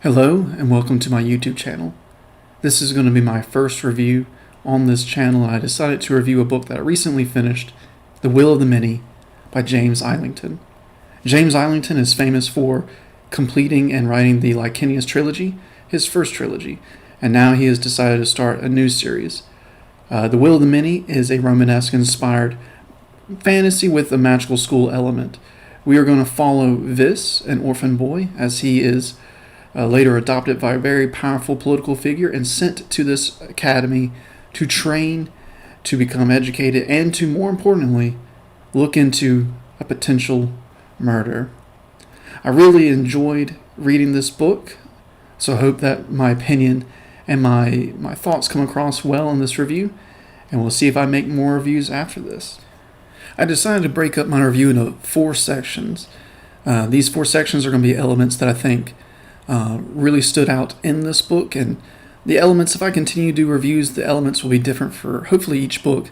Hello and welcome to my YouTube channel. This is going to be my first review on this channel. I decided to review a book that I recently finished, The Will of the Many by James Islington. James Islington is famous for completing and writing the Licinius trilogy, his first trilogy, and now he has decided to start a new series. The Will of the Many is a Romanesque-inspired fantasy with a magical school element. We are going to follow Vis, an orphan boy, as he is later adopted by a very powerful political figure and sent to this academy to train, to become educated, and to, more importantly, look into a potential murder. I really enjoyed reading this book, so I hope that my opinion and my thoughts come across well in this review, and we'll see if I make more reviews after this. I decided to break up my review into 4 sections. These 4 sections are going to be elements that I think really stood out in this book, and the elements, if I continue to do reviews, the elements will be different for hopefully each book,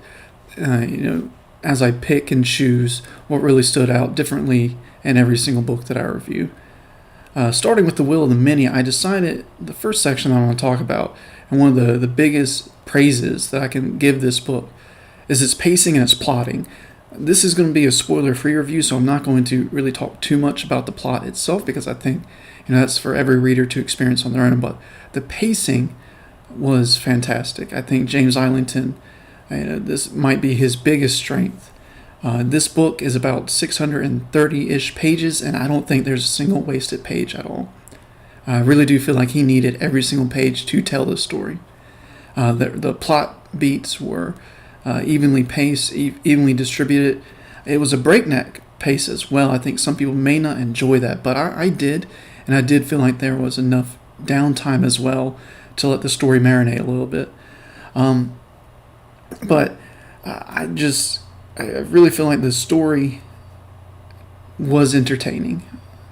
as I pick and choose what really stood out differently in every single book that I review. Starting with The Will of the Many, I decided the first section I want to talk about, and one of the biggest praises that I can give this book, is its pacing and its plotting. This is going to be a spoiler-free review, so I'm not going to really talk too much about the plot itself, because I think that's for every reader to experience on their own. But the pacing was fantastic. I think James Islington, this might be his biggest strength. This book is about 630-ish pages, and I don't think there's a single wasted page at all. I really do feel like he needed every single page to tell the story. The plot beats were evenly paced, evenly distributed. It was a breakneck pace as well. I think some people may not enjoy that, but I did, and I did feel like there was enough downtime as well to let the story marinate a little bit. But I really feel like the story was entertaining.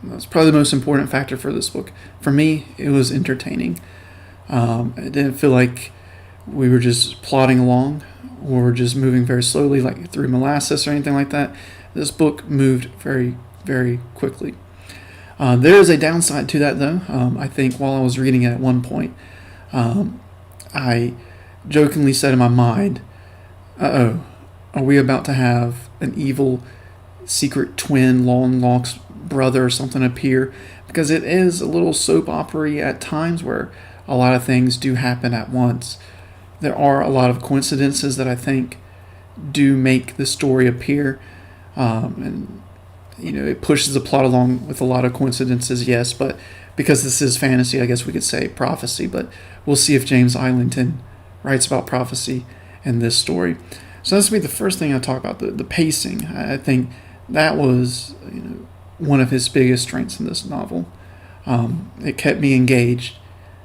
That's probably the most important factor for this book. For me, it was entertaining. I didn't feel like we were just plodding along or just moving very slowly like through molasses or anything like that. This book moved very, very quickly. There is a downside to that, though. I think while I was reading it at one point, I jokingly said in my mind, are we about to have an evil secret twin, long lost brother or something appear? Because it is a little soap opera-y at times where a lot of things do happen at once. There are a lot of coincidences that I think do make the story appear, and it pushes the plot along with a lot of coincidences, yes, but because this is fantasy, I guess we could say prophecy, but we'll see if James Islington writes about prophecy in this story. So that's going to be the first thing I talk about, the pacing. I think that was one of his biggest strengths in this novel. It kept me engaged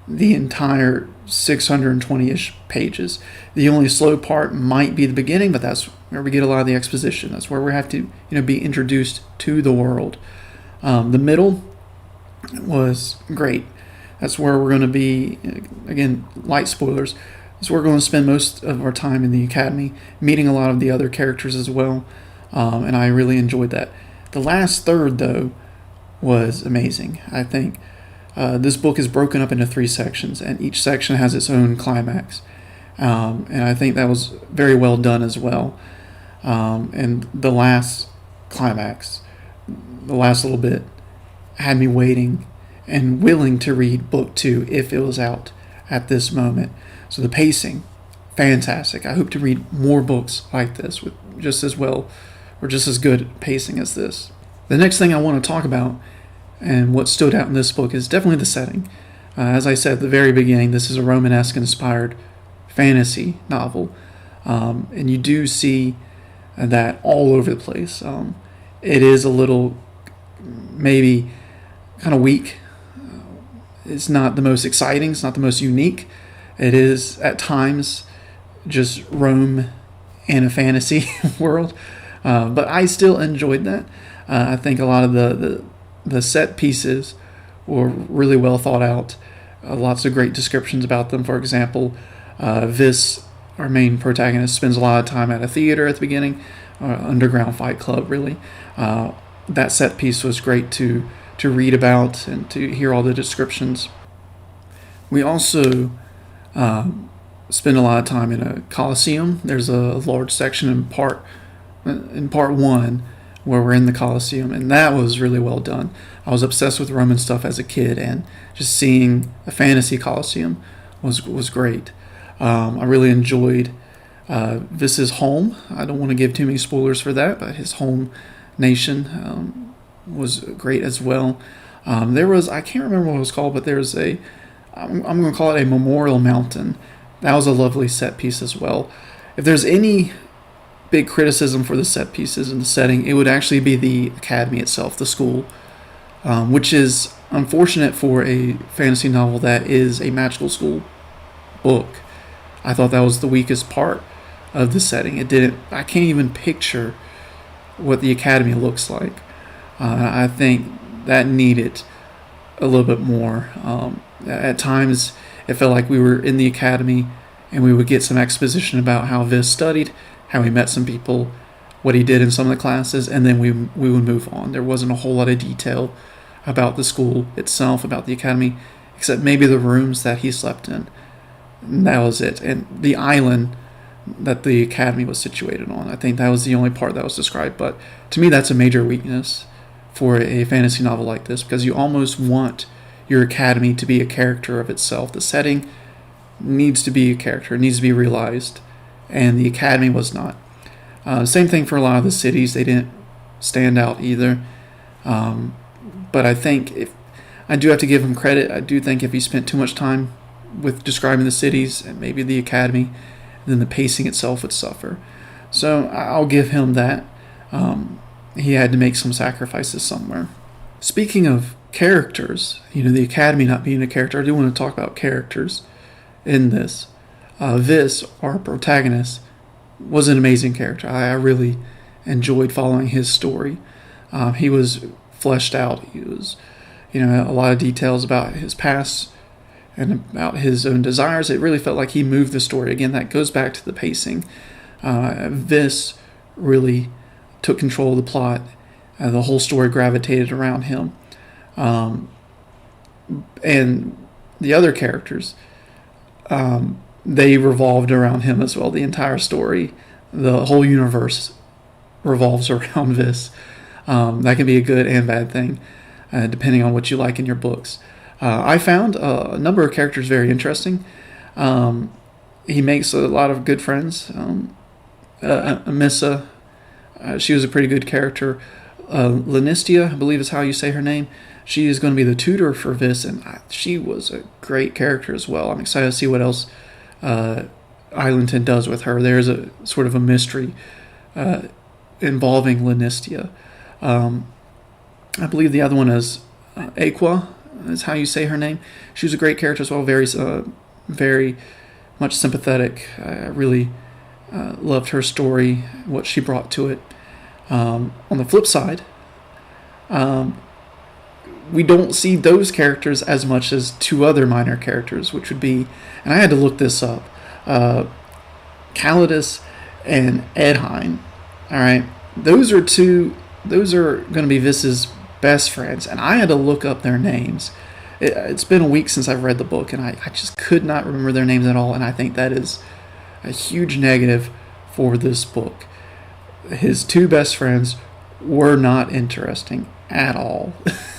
the entire 620-ish pages. The only slow part might be the beginning, but that's where we get a lot of the exposition. That's where we have to be introduced to the world. The middle was great. That's where we're going to be, again, light spoilers. That's where we're going to spend most of our time in the academy, meeting a lot of the other characters as well, and I really enjoyed that. The last third, though, was amazing. I think this book is broken up into 3 sections, and each section has its own climax. And I think that was very well done as well. And the last climax, the last little bit, had me waiting and willing to read book 2 if it was out at this moment. So the pacing, fantastic. I hope to read more books like this with just as well or just as good pacing as this. The next thing I want to talk about and what stood out in this book is definitely the setting. As I said at the very beginning, this is a Romanesque-inspired fantasy novel, and you do see that all over the place. It is a little, maybe, kind of weak. It's not the most exciting. It's not the most unique. It is, at times, just Rome in a fantasy world, but I still enjoyed that. I think a lot of the set pieces were really well thought out. Lots of great descriptions about them. For example, Vis, our main protagonist, spends a lot of time at a theater at the beginning, underground fight club, really. That set piece was great to read about and to hear all the descriptions. We also spend a lot of time in a coliseum. There's a large section in part one where we're in the Colosseum, and that was really well done. I was obsessed with Roman stuff as a kid, and just seeing a fantasy Colosseum was great. I really enjoyed Vis's home. I don't want to give too many spoilers for that, but his home nation was great as well. There was, I can't remember what it was called, but there's I'm going to call it a memorial mountain. That was a lovely set piece as well. If there's any big criticism for the set pieces and the setting, it would actually be the academy itself, the school, which is unfortunate for a fantasy novel that is a magical school book. I thought that was the weakest part of the setting. I can't even picture what the academy looks like. I think that needed a little bit more. At times, it felt like we were in the academy and we would get some exposition about how Vis studied, how he met some people, what he did in some of the classes, and then we would move on. There wasn't a whole lot of detail about the school itself, about the academy, except maybe the rooms that he slept in. And that was it. And the island that the academy was situated on. I think that was the only part that was described. But to me, that's a major weakness for a fantasy novel like this, because you almost want your academy to be a character of itself. The setting needs to be a character. It needs to be realized. And the academy was not. Same thing for a lot of the cities. They didn't stand out either. But I think I do have to give him credit. I do think if he spent too much time with describing the cities and maybe the academy, then the pacing itself would suffer. So I'll give him that. He had to make some sacrifices somewhere. Speaking of characters, the academy not being a character, I do want to talk about characters in this. Vis, our protagonist, was an amazing character. I really enjoyed following his story. He was fleshed out. He was, a lot of details about his past and about his own desires. It really felt like he moved the story. Again, that goes back to the pacing. Vis really took control of the plot. The whole story gravitated around him. And the other characters, they revolved around him as well. The entire story, the whole universe revolves around Vis. That can be a good and bad thing, depending on what you like in your books. I found a number of characters very interesting. He makes a lot of good friends. Amissa, she was a pretty good character. Lenistia, I believe is how you say her name. She is going to be the tutor for Vis, and she was a great character as well. I'm excited to see what else Islington does with her. There's a sort of a mystery involving Lenistia. I believe the other one is Aqua, is how you say her name. She was a great character as well, very much sympathetic. I really loved her story, what she brought to it. On the flip side, we don't see those characters as much as two other minor characters, which would be, and I had to look this up, Calidus and Edhine. All right, those are going to be Vis's best friends, and I had to look up their names. It's been a week since I've read the book, and I just could not remember their names at all, and I think that is a huge negative for this book. His two best friends were not interesting at all.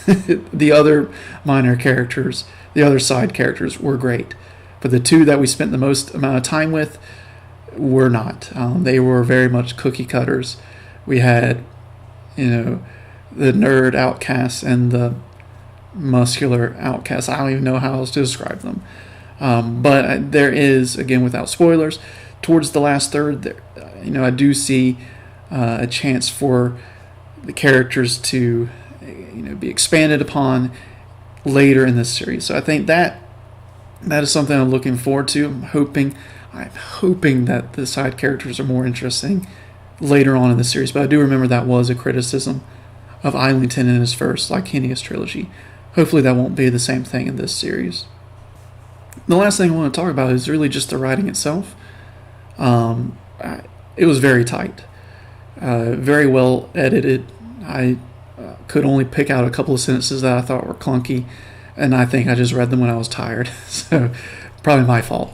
The other minor characters, the other side characters were great, but the two that we spent the most amount of time with were not. They were very much cookie cutters. We had, the nerd outcasts and the muscular outcasts. I don't even know how else to describe them. But there is, again, without spoilers, towards the last third, there, I do see a chance for the characters to, be expanded upon later in this series. So I think that is something I'm looking forward to. I'm hoping that the side characters are more interesting later on in the series. But I do remember that was a criticism of Islington in his first Licinius trilogy. Hopefully that won't be the same thing in this series. The last thing I want to talk about is really just the writing itself. It was very tight, very well edited. I could only pick out a couple of sentences that I thought were clunky. and I think I just read them when I was tired, so probably my fault.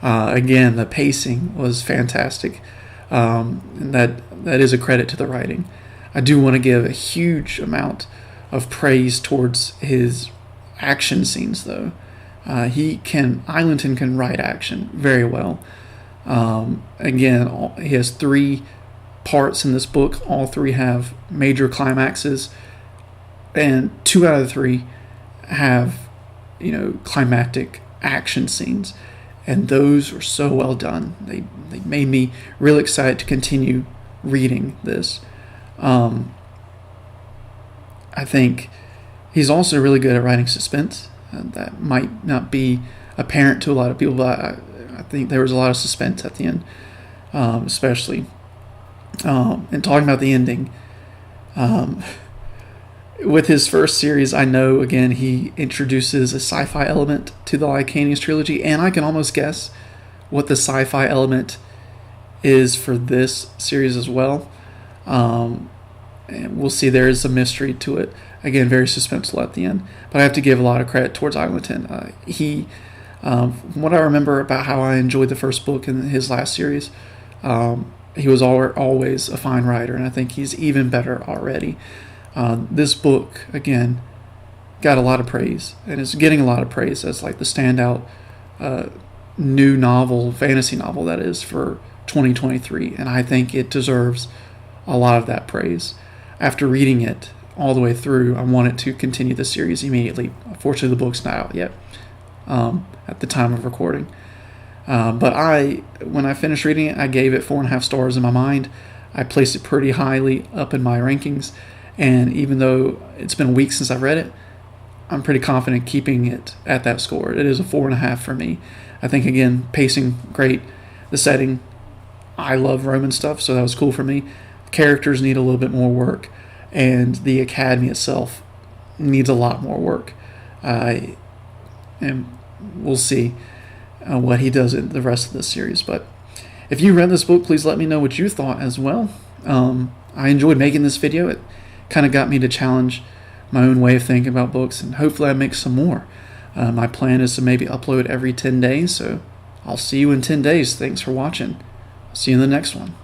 Again, the pacing was fantastic, and that is a credit to the writing. I do want to give a huge amount of praise towards his action scenes, though. Islington can write action very well. Again, he has 3 parts in this book. All 3 have major climaxes, and 2 out of the 3 have, climactic action scenes, and those were so well done. They made me real excited to continue reading this. I think he's also really good at writing suspense. That might not be apparent to a lot of people, but I think there was a lot of suspense at the end, especially. And talking about the ending, with his first series, I know, again, he introduces a sci-fi element to the Lycanius trilogy, and I can almost guess what the sci-fi element is for this series as well. And we'll see, there is a mystery to it. Again, very suspenseful at the end. But I have to give a lot of credit towards Islington. From what I remember about how I enjoyed the first book in his last series, he was always a fine writer, and I think he's even better already. This book, again, got a lot of praise, and is getting a lot of praise as like the standout new novel, fantasy novel that is, for 2023, and I think it deserves a lot of that praise. After reading it all the way through, I wanted to continue the series immediately. Unfortunately, the book's not out yet at the time of recording. But when I finished reading it, I gave it 4.5 stars in my mind. I placed it pretty highly up in my rankings, and even though it's been a week since I've read it, I'm pretty confident keeping it at that score. It is a 4.5 for me. I think, again, pacing great. The setting, I love Roman stuff, so that was cool for me. The characters need a little bit more work, and the academy itself needs a lot more work. And we'll see what he does in the rest of this series. But if you read this book, please let me know what you thought as well. I enjoyed making this video. It kind of got me to challenge my own way of thinking about books, and hopefully I make some more. My plan is to maybe upload every 10 days, so I'll see you in 10 days. Thanks for watching. I'll see you in the next one.